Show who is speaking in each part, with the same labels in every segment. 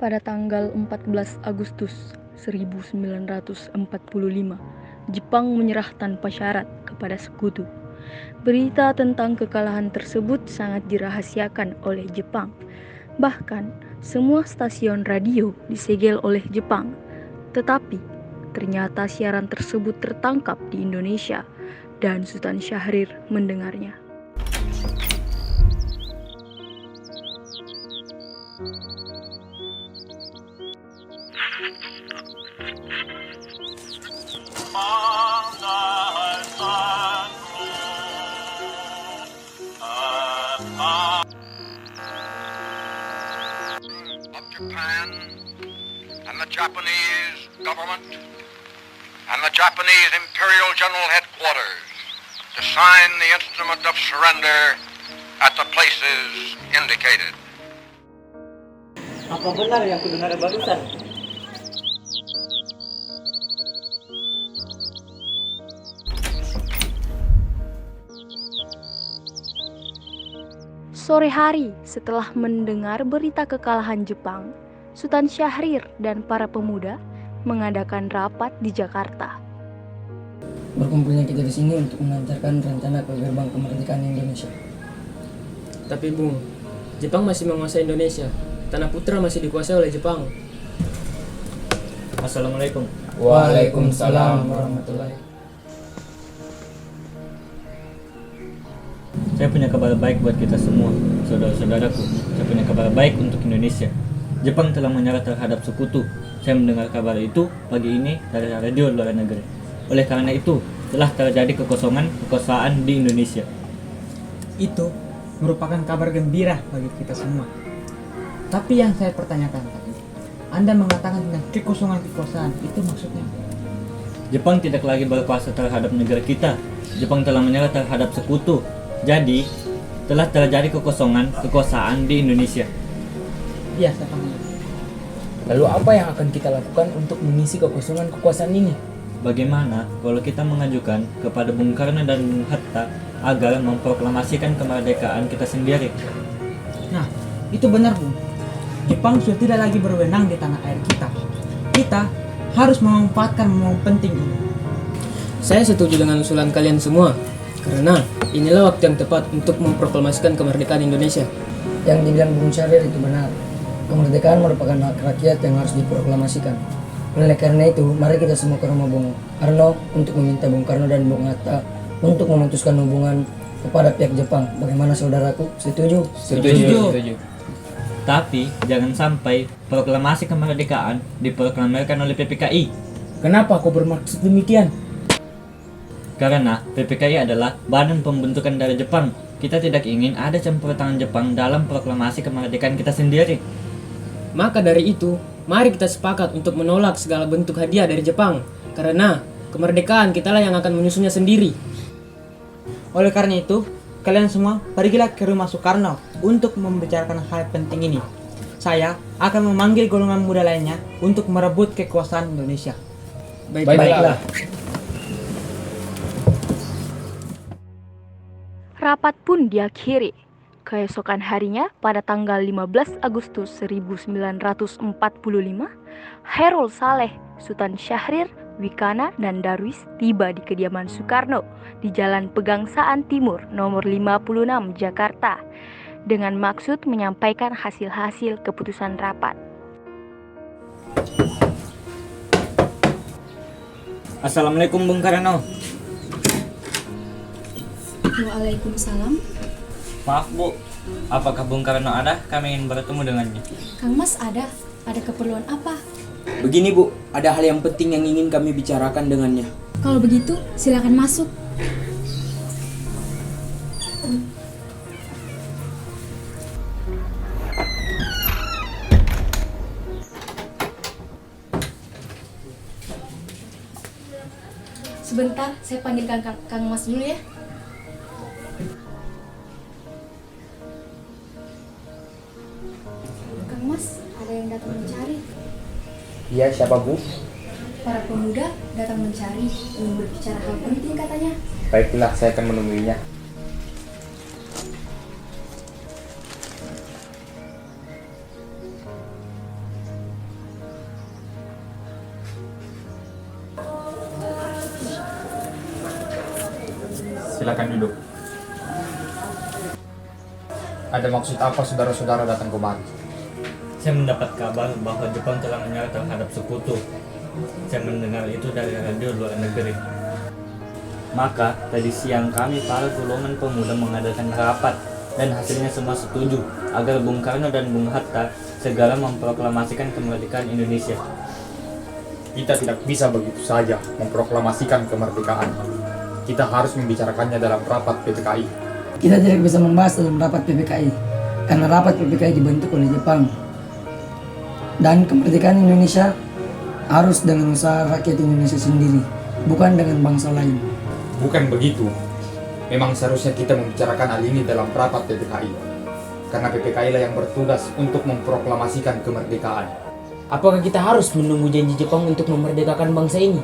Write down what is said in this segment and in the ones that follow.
Speaker 1: Pada tanggal 14 Agustus 1945, Jepang menyerah tanpa syarat kepada sekutu. Berita tentang kekalahan tersebut sangat dirahasiakan oleh Jepang. Bahkan, semua stasiun radio disegel oleh Jepang. Tetapi, ternyata siaran tersebut tertangkap di Indonesia dan Sultan Syahrir mendengarnya.
Speaker 2: Of Japan and the Japanese government and the Japanese Imperial General Headquarters to sign the instrument of surrender at the places indicated.
Speaker 3: Apa benar yang kudengar barusan?
Speaker 1: Sore hari setelah mendengar berita kekalahan Jepang, Sultan Syahrir dan para pemuda mengadakan rapat di Jakarta.
Speaker 4: Berkumpulnya kita di sini untuk melancarkan rencana ke gerbang kemerdekaan Indonesia.
Speaker 5: Tapi Bung, Jepang masih menguasai Indonesia. Tanah Putra masih dikuasai oleh Jepang.
Speaker 6: Assalamualaikum.
Speaker 4: Waalaikumsalam warahmatullahi.
Speaker 6: Saya punya kabar baik buat kita semua, saudara-saudaraku. Saya punya kabar baik untuk Indonesia. Jepang telah menyerah terhadap sekutu. Saya mendengar kabar itu pagi ini dari radio luar negeri. Oleh karena itu, telah terjadi kekosongan di Indonesia.
Speaker 3: Itu merupakan kabar gembira bagi kita semua. Tapi yang saya pertanyakan tadi, Anda mengatakan tentang kekosongan itu maksudnya?
Speaker 6: Jepang tidak lagi berkuasa terhadap negara kita. Jepang telah menyerah terhadap sekutu. Jadi, telah terjadi kekuasaan di Indonesia.
Speaker 3: Iya, saya paham.
Speaker 4: Lalu apa yang akan kita lakukan untuk mengisi kekosongan kekuasaan ini?
Speaker 6: Bagaimana kalau kita mengajukan kepada Bung Karno dan Bung Hatta agar memproklamasikan kemerdekaan kita sendiri?
Speaker 3: Nah, itu benar, Bung. Jepang sudah tidak lagi berwenang di tanah air kita. Kita harus memanfaatkan momen penting ini.
Speaker 5: Saya setuju dengan usulan kalian semua, karena inilah waktu yang tepat untuk memproklamasikan kemerdekaan Indonesia.
Speaker 4: Yang dibilang Bung Syahrir itu benar. Kemerdekaan merupakan hak rakyat yang harus diproklamasikan. Oleh karena itu, mari kita semua ke rumah Bung Karno untuk meminta Bung Karno dan Bung Hatta untuk memutuskan hubungan kepada pihak Jepang. Bagaimana saudaraku? Setuju?
Speaker 6: Setuju. Tapi jangan sampai proklamasi kemerdekaan diproklamirkan oleh PPKI.
Speaker 3: Kenapa kau bermaksud demikian?
Speaker 6: Karena PPKI adalah badan pembentukan dari Jepang. Kita tidak ingin ada campur tangan Jepang dalam proklamasi kemerdekaan kita sendiri.
Speaker 5: Maka dari itu, mari kita sepakat untuk menolak segala bentuk hadiah dari Jepang, karena kemerdekaan kitalah yang akan menyusunnya sendiri.
Speaker 3: Oleh karena itu, kalian semua pergilah ke rumah Soekarno untuk membicarakan hal penting ini. Saya akan memanggil golongan muda lainnya untuk merebut kekuasaan Indonesia.
Speaker 4: Baiklah.
Speaker 1: Rapat pun diakhiri. Keesokan harinya, pada tanggal 15 Agustus 1945, Khairul Saleh, Sultan Syahrir, Wikana, dan Darwis tiba di kediaman Soekarno di Jalan Pegangsaan Timur nomor 56 Jakarta dengan maksud menyampaikan hasil-hasil keputusan rapat.
Speaker 6: Assalamualaikum Bung Karno.
Speaker 7: Waalaikumsalam.
Speaker 6: Maaf Bu, apakah Bung Karno ada? Kami ingin bertemu dengannya.
Speaker 7: Kang Mas ada keperluan apa?
Speaker 8: Begini Bu, ada hal yang penting yang ingin kami bicarakan dengannya.
Speaker 7: Kalau begitu, silakan masuk. Sebentar, saya panggilkan Kang Mas dulu ya. Kang Mas, ada yang datang mencari.
Speaker 8: Iya, siapa Bu?
Speaker 7: Para pemuda datang mencari, ingin berbicara hal penting katanya.
Speaker 8: Baiklah, saya akan menemuinya.
Speaker 9: Silakan duduk. Ada maksud apa saudara-saudara datang kemari?
Speaker 6: Saya mendapat kabar bahwa Jepang telah menyerah terhadap sekutu. Saya mendengar itu dari radio luar negeri. Maka tadi siang kami para golongan pemuda mengadakan rapat dan hasilnya semua setuju agar Bung Karno dan Bung Hatta segera memproklamasikan kemerdekaan Indonesia.
Speaker 9: Kita tidak bisa begitu saja memproklamasikan kemerdekaan. Kita harus membicarakannya dalam rapat PPKI.
Speaker 4: Kita tidak bisa membahas dalam rapat PPKI karena rapat PPKI dibentuk oleh Jepang. Dan kemerdekaan Indonesia harus dengan usaha rakyat Indonesia sendiri, bukan dengan bangsa lain.
Speaker 9: Bukan begitu. Memang seharusnya kita membicarakan hal ini dalam rapat PPKI. Karena PPKI lah yang bertugas untuk memproklamasikan kemerdekaan.
Speaker 8: Apakah kita harus menunggu janji Jepang untuk memerdekakan bangsa ini?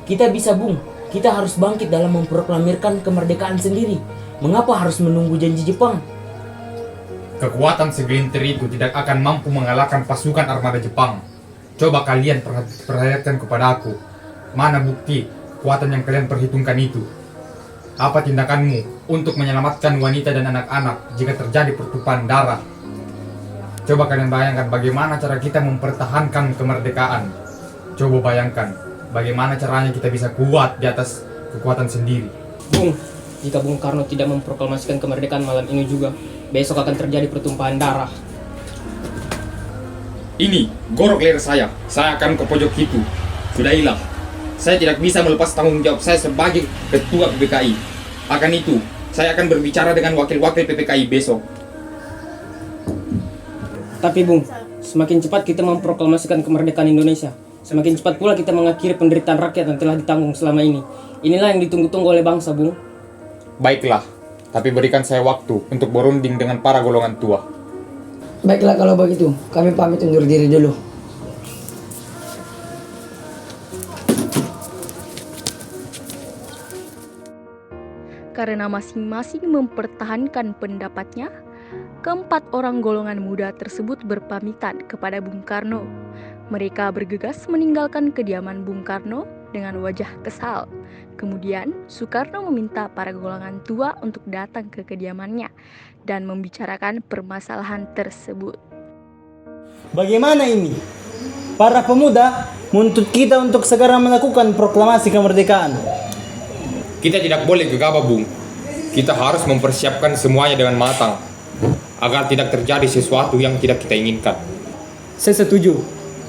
Speaker 8: Kita bisa, Bung. Kita harus bangkit dalam memproklamirkan kemerdekaan sendiri. Mengapa harus menunggu janji Jepang?
Speaker 9: Kekuatan segelintir itu tidak akan mampu mengalahkan pasukan armada Jepang. Coba kalian perhatikan kepada aku. Mana bukti kekuatan yang kalian perhitungkan itu? Apa tindakanmu untuk menyelamatkan wanita dan anak-anak jika terjadi pertumpahan darah? Coba kalian bayangkan bagaimana cara kita mempertahankan kemerdekaan. Coba bayangkan bagaimana caranya kita bisa kuat di atas kekuatan sendiri.
Speaker 5: Bung, jika Bung Karno tidak memproklamasikan kemerdekaan malam ini juga, besok akan terjadi pertumpahan darah.
Speaker 9: Ini, gorok leher saya akan ke pojok itu. Sudah hilang. Saya tidak bisa melepas tanggung jawab saya sebagai ketua PPKI. Akan itu, saya akan berbicara dengan wakil-wakil PPKI besok.
Speaker 5: Tapi Bung, semakin cepat kita memproklamasikan kemerdekaan Indonesia, semakin cepat pula kita mengakhiri penderitaan rakyat yang telah ditanggung selama ini. Inilah yang ditunggu-tunggu oleh bangsa, Bung.
Speaker 9: Baiklah, tapi berikan saya waktu untuk berunding dengan para golongan tua.
Speaker 4: Baiklah kalau begitu, kami pamit undur diri dulu.
Speaker 1: Karena masing-masing mempertahankan pendapatnya, keempat orang golongan muda tersebut berpamitan kepada Bung Karno. Mereka bergegas meninggalkan kediaman Bung Karno dengan wajah kesal. Kemudian, Soekarno meminta para golongan tua untuk datang ke kediamannya dan membicarakan permasalahan tersebut.
Speaker 10: Bagaimana ini? Para pemuda menuntut kita untuk segera melakukan proklamasi kemerdekaan.
Speaker 9: Kita tidak boleh gegabah, Bung. Kita harus mempersiapkan semuanya dengan matang agar tidak terjadi sesuatu yang tidak kita inginkan.
Speaker 3: Saya setuju.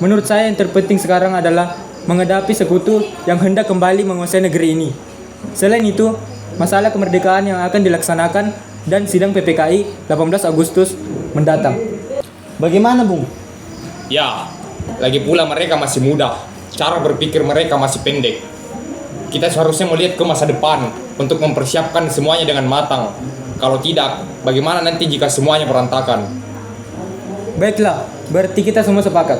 Speaker 3: Menurut saya yang terpenting sekarang adalah menghadapi sekutu yang hendak kembali menguasai negeri ini. Selain itu, masalah kemerdekaan yang akan dilaksanakan dan sidang PPKI 18 Agustus mendatang.
Speaker 10: Bagaimana, Bung?
Speaker 9: Ya, lagi pula mereka masih muda. Cara berpikir mereka masih pendek. Kita seharusnya melihat ke masa depan untuk mempersiapkan semuanya dengan matang. Kalau tidak, bagaimana nanti jika semuanya berantakan?
Speaker 3: Baiklah, berarti kita semua sepakat.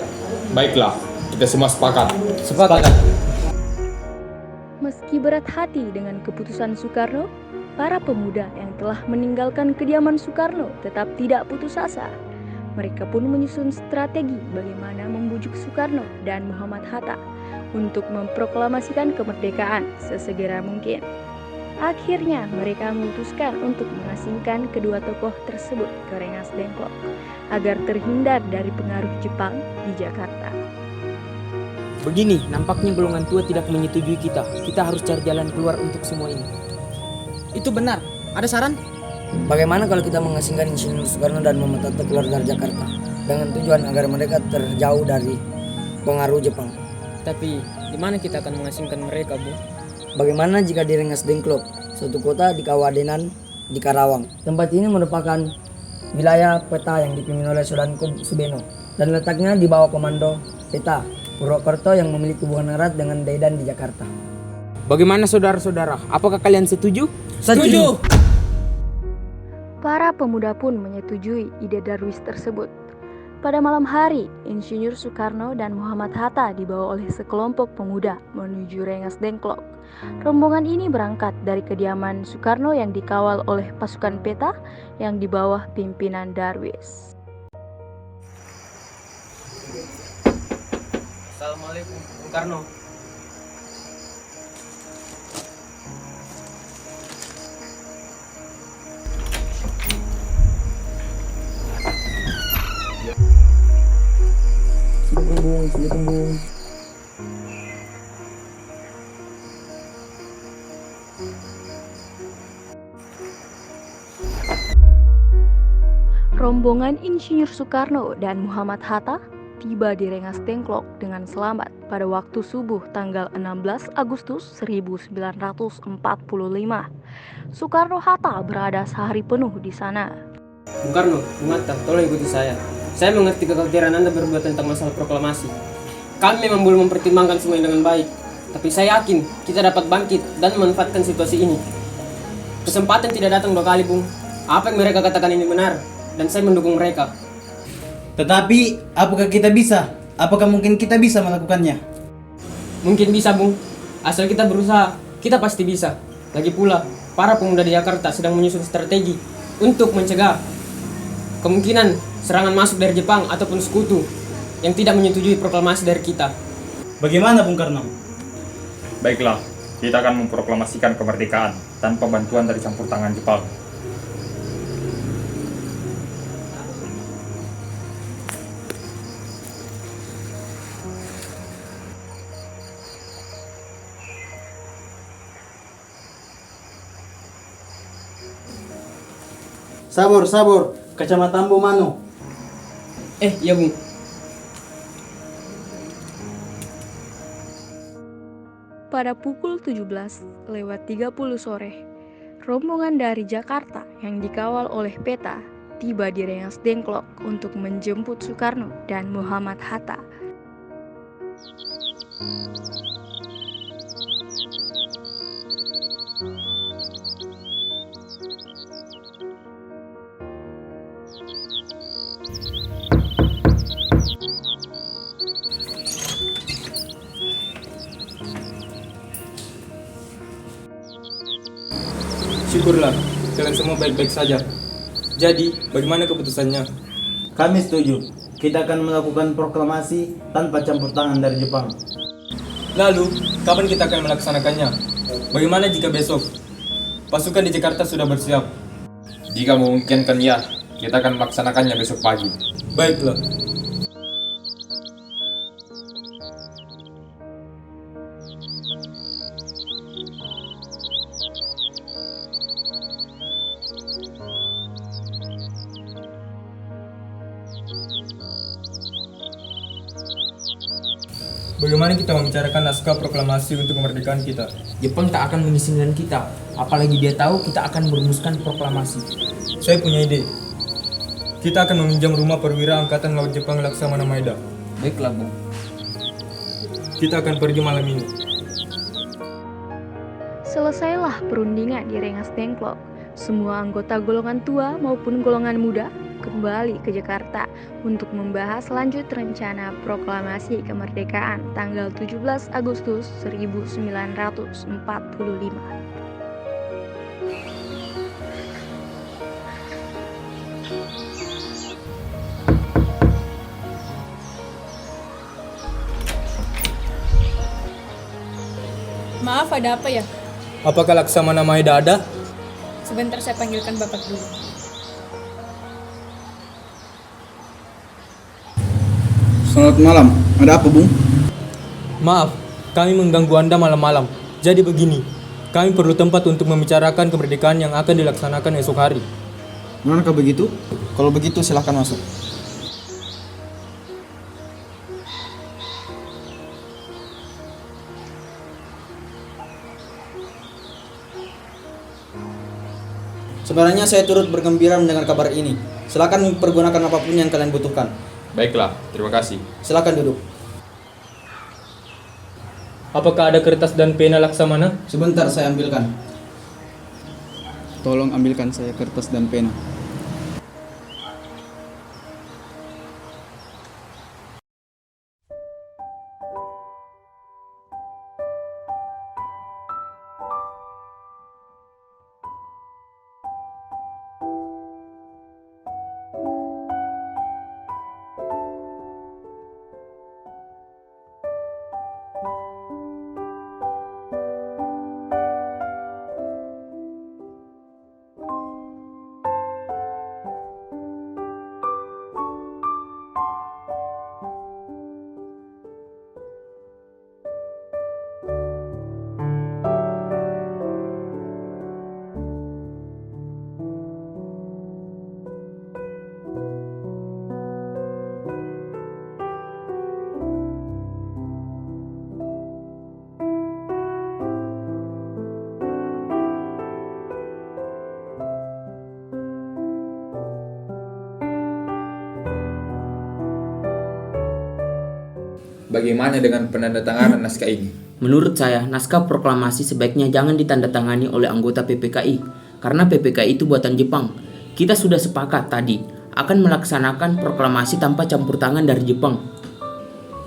Speaker 9: Baiklah, kita semua sepakat.
Speaker 3: Sepakat.
Speaker 1: Meski berat hati dengan keputusan Soekarno, para pemuda yang telah meninggalkan kediaman Soekarno tetap tidak putus asa. Mereka pun menyusun strategi bagaimana membujuk Soekarno dan Muhammad Hatta untuk memproklamasikan kemerdekaan sesegera mungkin. Akhirnya mereka memutuskan untuk mengasingkan kedua tokoh tersebut ke Rengas Dengklok agar terhindar dari pengaruh Jepang di Jakarta.
Speaker 8: Begini, nampaknya golongan tua tidak menyetujui kita. Kita harus cari jalan keluar untuk semua ini.
Speaker 5: Itu benar. Ada saran?
Speaker 4: Bagaimana kalau kita mengasingkan Insinyur Soekarno dan Muhammad Hatta keluar dari Jakarta dengan tujuan agar mereka terjauh dari pengaruh Jepang?
Speaker 5: Tapi di mana kita akan mengasingkan mereka, Bu?
Speaker 4: Bagaimana jika di Rengas Dengklok, suatu kota di Kawadenan di Karawang? Tempat ini merupakan wilayah peta yang dipimpin oleh Saudagar Subeno dan letaknya di bawah komando peta Purwokerto yang memiliki hubungan erat dengan Daidan di Jakarta.
Speaker 8: Bagaimana saudara-saudara? Apakah kalian setuju?
Speaker 4: Setuju!
Speaker 1: Para pemuda pun menyetujui ide Darwis tersebut. Pada malam hari, Insinyur Soekarno dan Muhammad Hatta dibawa oleh sekelompok pemuda menuju Rengas Dengklok. Rombongan ini berangkat dari kediaman Soekarno yang dikawal oleh pasukan peta yang di bawah pimpinan Darwis.
Speaker 5: Assalamualaikum, Bung Karno.
Speaker 1: rombongan Insinyur Soekarno dan Muhammad Hatta tiba di Rengas Dengklok dengan selamat pada waktu subuh tanggal 16 Agustus 1945. Soekarno-Hatta berada sehari penuh di sana.
Speaker 5: Bung Karno, Bung Hatta, tolong ikuti saya. Saya mengerti kekhawatiran Anda berdua tentang masalah proklamasi. Kami memang belum mempertimbangkan semuanya dengan baik, tapi saya yakin kita dapat bangkit dan memanfaatkan situasi ini. Kesempatan tidak datang dua kali, Bung. Apa yang mereka katakan ini benar, dan saya mendukung mereka.
Speaker 10: Tetapi, apakah kita bisa? Apakah mungkin kita bisa melakukannya?
Speaker 5: Mungkin bisa, Bung. Asal kita berusaha, kita pasti bisa. Lagi pula, para pemuda di Jakarta sedang menyusun strategi untuk mencegah kemungkinan serangan masuk dari Jepang ataupun sekutu yang tidak menyetujui proklamasi dari kita.
Speaker 10: Bagaimana Bung Karno?
Speaker 9: Baiklah, kita akan memproklamasikan kemerdekaan tanpa bantuan dari campur tangan Jepang.
Speaker 10: Sabor, sabor. Kacamata Ambo mano.
Speaker 5: Iya, Bung.
Speaker 1: Pada pukul 17:30 sore, rombongan dari Jakarta yang dikawal oleh Peta tiba di Rengas Dengklok untuk menjemput Soekarno dan Muhammad Hatta.
Speaker 5: Syukurlah, kalian semua baik-baik saja. Jadi, bagaimana keputusannya?
Speaker 10: Kami setuju. Kita akan melakukan proklamasi tanpa campur tangan dari Jepang.
Speaker 5: Lalu, kapan kita akan melaksanakannya? Bagaimana jika besok? Pasukan di Jakarta sudah bersiap.
Speaker 9: Jika memungkinkan ya, kita akan melaksanakannya besok pagi.
Speaker 5: Baiklah. Bagaimana kita membicarakan naskah proklamasi untuk kemerdekaan kita?
Speaker 8: Jepang tak akan mengizinkan kita, apalagi dia tahu kita akan merumuskan proklamasi.
Speaker 5: Saya punya ide. Kita akan meminjam rumah perwira Angkatan Laut Jepang Laksamana Maeda.
Speaker 8: Baiklah, Bung.
Speaker 5: Kita akan pergi malam ini.
Speaker 1: Selesailah perundingan di Rengas Dengklok. Semua anggota golongan tua maupun golongan muda kembali ke Jakarta untuk membahas lanjut rencana proklamasi kemerdekaan tanggal 17 Agustus 1945.
Speaker 11: Maaf, ada apa ya?
Speaker 5: Apakah Laksamana Maeda ada?
Speaker 11: Sebentar, saya panggilkan Bapak dulu.
Speaker 10: Selamat malam. Ada apa, Bung?
Speaker 5: Maaf, kami mengganggu Anda malam-malam. Jadi begini, kami perlu tempat untuk membicarakan kemerdekaan yang akan dilaksanakan esok hari.
Speaker 10: Manakah begitu? Kalau begitu silahkan masuk. Sebenarnya saya turut bergembira mendengar kabar ini. Silakan pergunakan apapun yang kalian butuhkan.
Speaker 9: Baiklah, terima kasih.
Speaker 10: Silakan duduk.
Speaker 5: Apakah ada kertas dan pena Laksamana?
Speaker 10: Sebentar saya ambilkan. Tolong ambilkan saya kertas dan pena.
Speaker 12: bagaimana dengan penandatanganan naskah ini?
Speaker 8: Menurut saya, naskah proklamasi sebaiknya jangan ditandatangani oleh anggota PPKI, karena PPKI itu buatan Jepang. Kita sudah sepakat tadi akan melaksanakan proklamasi tanpa campur tangan dari Jepang.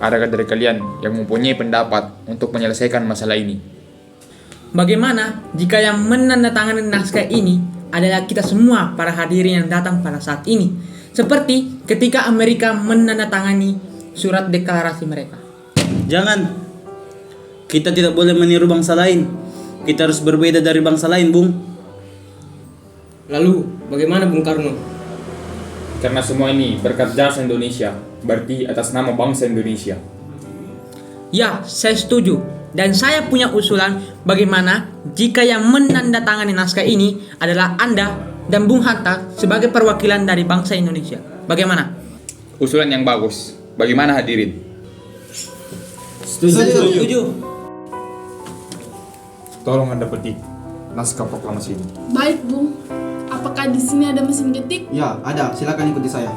Speaker 12: Adakah dari kalian yang mempunyai pendapat untuk menyelesaikan masalah ini?
Speaker 3: Bagaimana jika yang menandatangani naskah ini adalah kita semua para hadirin yang datang pada saat ini? Seperti ketika Amerika menandatangani surat deklarasi mereka.
Speaker 10: Jangan. Kita tidak boleh meniru bangsa lain. Kita harus berbeda dari bangsa lain, Bung.
Speaker 5: Lalu, bagaimana Bung Karno?
Speaker 9: Karena semua ini berkat jasa Indonesia, berarti atas nama bangsa Indonesia.
Speaker 3: Ya, saya setuju. Dan saya punya usulan bagaimana jika yang menandatangani naskah ini adalah Anda dan Bung Hatta sebagai perwakilan dari bangsa Indonesia. Bagaimana?
Speaker 12: Usulan yang bagus. Bagaimana hadirin?
Speaker 10: Setuju.
Speaker 9: Tolong Anda petik naskah proklamasi ini.
Speaker 13: Baik, Bung. Apakah di sini ada mesin ketik?
Speaker 14: Ya, ada. Silakan ikuti saya.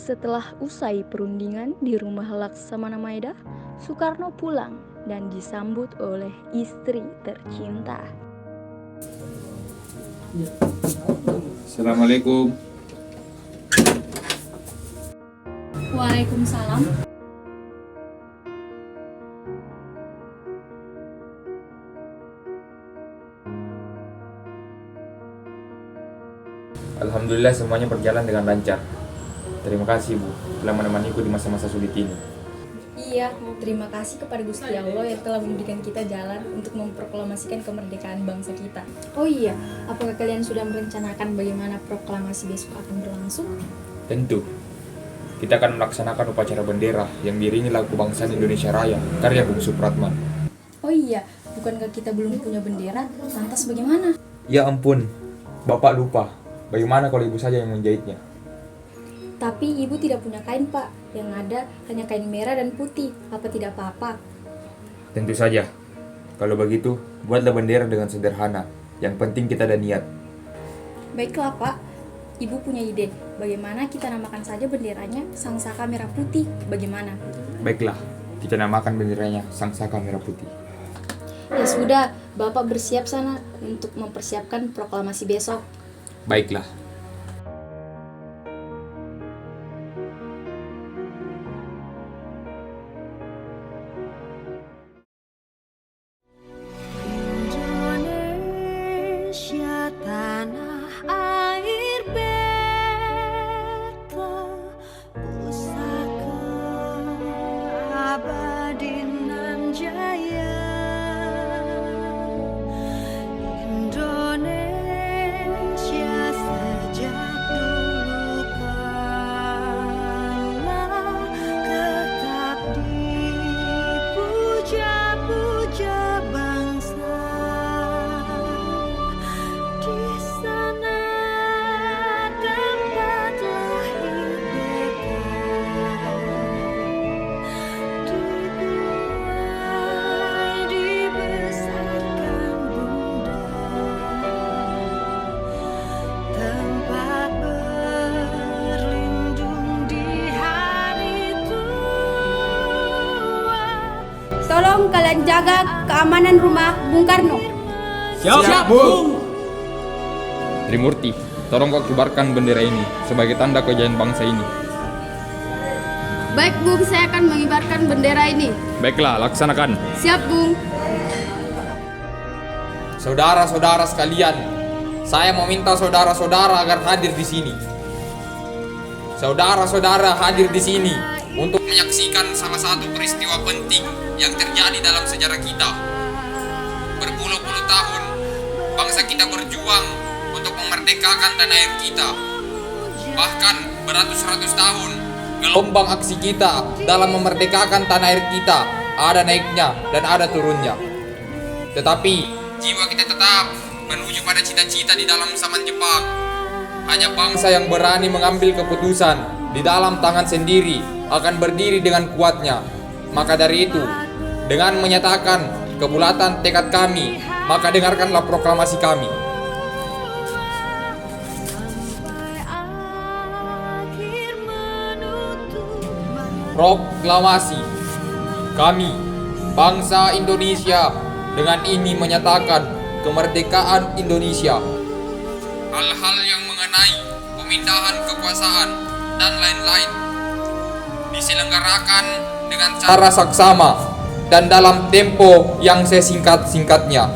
Speaker 1: Setelah usai perundingan di rumah Laksamana Maeda, Soekarno pulang dan disambut oleh istri tercinta.
Speaker 12: Assalamualaikum.
Speaker 11: Waalaikumsalam.
Speaker 12: Alhamdulillah semuanya berjalan dengan lancar. Terima kasih Bu, telah menemaniku di masa-masa sulit ini.
Speaker 7: Iya, terima kasih kepada Gusti Allah yang telah memberikan kita jalan untuk memproklamasikan kemerdekaan bangsa kita. Oh iya, apakah kalian sudah merencanakan bagaimana proklamasi besok akan berlangsung?
Speaker 12: Tentu. Kita akan melaksanakan upacara bendera yang diiringi lagu Kebangsaan Indonesia Raya, karya Bung Supratman.
Speaker 7: Oh iya, bukankah kita belum punya bendera? Lantas bagaimana?
Speaker 12: Ya ampun, Bapak lupa. Bagaimana kalau ibu saja yang menjahitnya?
Speaker 7: Tapi ibu tidak punya kain, Pak. Yang ada hanya kain merah dan putih. Apa tidak apa-apa?
Speaker 12: Tentu saja. Kalau begitu, buatlah bendera dengan sederhana. Yang penting kita ada niat.
Speaker 7: Baiklah, Pak. Ibu punya ide. Bagaimana kita namakan saja benderanya Sang Saka Merah Putih? Bagaimana?
Speaker 12: Baiklah, kita namakan benderanya Sang Saka Merah Putih.
Speaker 7: Ya sudah, Bapak bersiap sana untuk mempersiapkan proklamasi besok.
Speaker 12: Baiklah.
Speaker 15: Tolong kalian jaga keamanan rumah Bung Karno.
Speaker 12: Siap, Bung. Trimurti, tolong kau kibarkan bendera ini sebagai tanda kejayaan bangsa ini.
Speaker 15: Baik, Bung, saya akan mengibarkan bendera ini.
Speaker 12: Baiklah, laksanakan.
Speaker 15: Siap, Bung.
Speaker 12: Saudara-saudara sekalian, saya meminta saudara-saudara agar hadir di sini. Saudara-saudara hadir di sini untuk menyaksikan salah satu peristiwa penting yang terjadi dalam sejarah kita. Berpuluh-puluh tahun, bangsa kita berjuang untuk memerdekakan tanah air kita. Bahkan beratus-ratus tahun, gelombang aksi kita dalam memerdekakan tanah air kita ada naiknya dan ada turunnya. Tetapi jiwa kita tetap menuju pada cita-cita di dalam zaman Jepang. Hanya bangsa yang berani mengambil keputusan di dalam tangan sendiri akan berdiri dengan kuatnya. Maka dari itu, dengan menyatakan kebulatan tekad kami, maka dengarkanlah proklamasi kami. Proklamasi. Kami, bangsa Indonesia, dengan ini menyatakan kemerdekaan Indonesia. Hal-hal yang mengenai pemindahan kekuasaan dan lain-lain diselenggarakan dengan cara saksama dan dalam tempo yang sesingkat-singkatnya.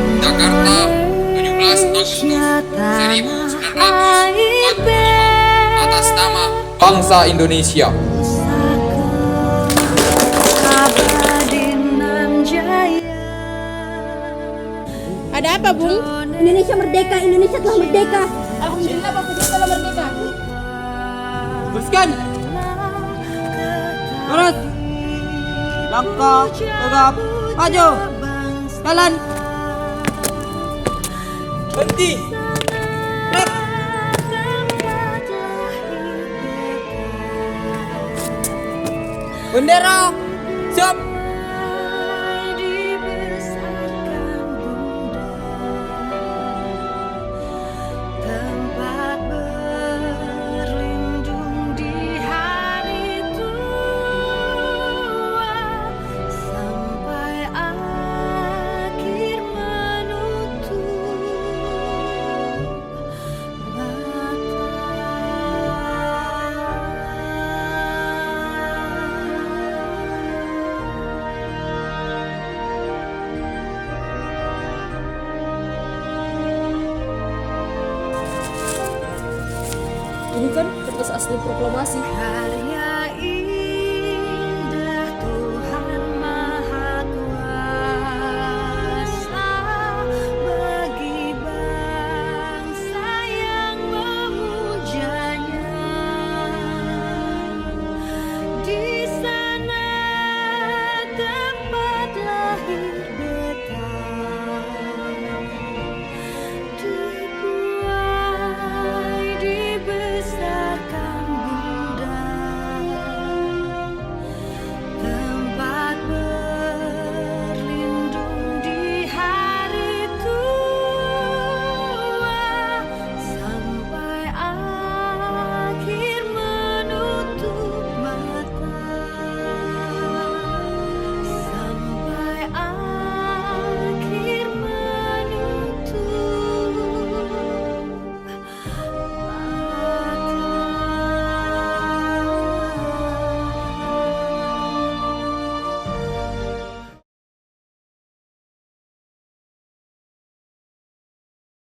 Speaker 12: Jakarta, 17 Agustus 1945, atas nama bangsa Indonesia.
Speaker 15: Ada apa, Bung? Indonesia merdeka, Indonesia telah merdeka.
Speaker 11: Alhamdulillah Bapak Guru telah merdeka.
Speaker 5: Teruskan. Lurus. Langkah tegap. Maju. Jalan. Berhenti. Gerak. Bendera. Siap.
Speaker 11: Ini kan kertas asli proklamasi.